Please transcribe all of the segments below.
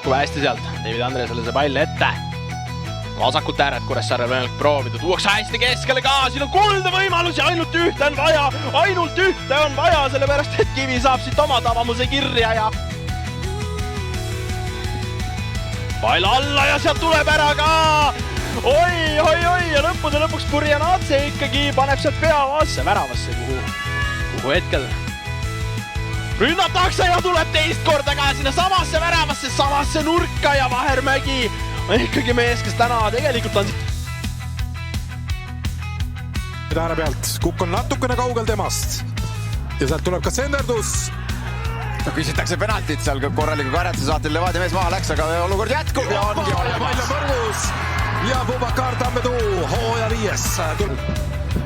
liigub hästi sealt. David Andresele see pall ette. Vasakut ääret Kuressaarel võimalik proovida. Tuuakse hästi keskele ka. Siin on kulda võimalus ja ainult ühte on vaja. Ainult ühte on vaja, sellepärast et Kivi saab siit oma tavamuse kirja ja pall alla ja sealt tuleb ära ka. Oi ja lõppude lõpuks Burjanadze ikkagi paneb sealt pea väravasse, kuhu hetkel rünnatakse ja tuleb teist korda ka sinna samasse väravasse, samasse nurka ja Vahermägi on ikkagi mees, kes täna tegelikult on ääre pealt, kukk on natukene kaugel temast ja sealt tuleb ka senderdus. Küsitakse penaltit seal korraliku karjatuse saatel, Levadia mees maha läks, aga olukord jätkub ja ongi pall on võrgus ja Bubakar Tammetoe hooaja 5.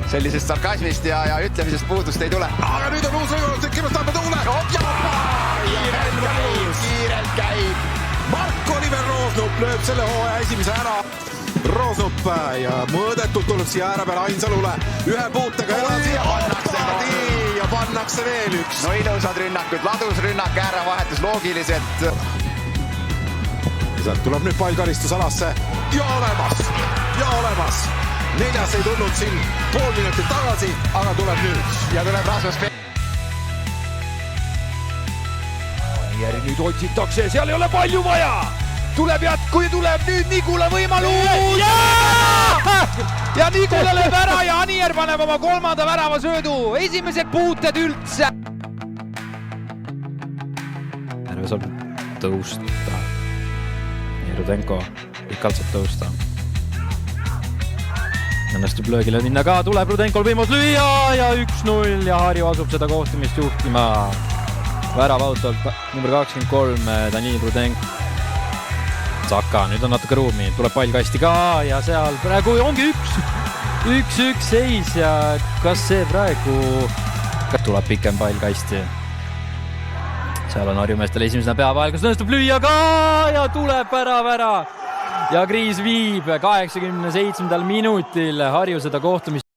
Sellisest sarkasmist ja ütlemisest puudust ei tule. Aga nüüd on uus võimalus tekkinud Tammetoele. Kiirelt käib. Mark-Oliver Roosnup lööb selle hooaja esimese ära. Roosnup ja mõõdetult tuleb siia ääre peale Ainsalule. Ühe puutega edasi ja pannakse veel üks. No ilusad rünnakud, ladus rünnak, äärevahetus loogiliselt. Sealt tuleb nüüd pall karistusalasse ja olemas. 4. ei tulnud siin pool minutit tagasi, aga tuleb nüüd. Ja tuleb Rasmus Järgi nüüd otsitakse, seal ei ole palju vaja. Tuleb jätku ja tuleb nüüd Nigula võimalus. Ja Nigula lööb ära ja Anier paneb oma 3. värava söödu. Esimesed puuted üldse. Järve saab tõusta. Rudenko pikalt saab tõusta. Õnnestub löögile minna ka, tuleb Rudenkol võimalus lüüa ja 1-0 ja Harju asub seda kohtumist juhtima. Värav autolt number 23, Danil Rudenko. Saka, nüüd on natuke ruumi, tuleb pall kasti ka ja seal praegu ongi 1-1 seis ja kas see praegu tuleb pikem pall kasti. Seal on Harju meestel esimesena peavahel, kus õnnestub lüüa ka ja tuleb ära. Ja Kriis viib 87. minutil Harju seda kohtumist.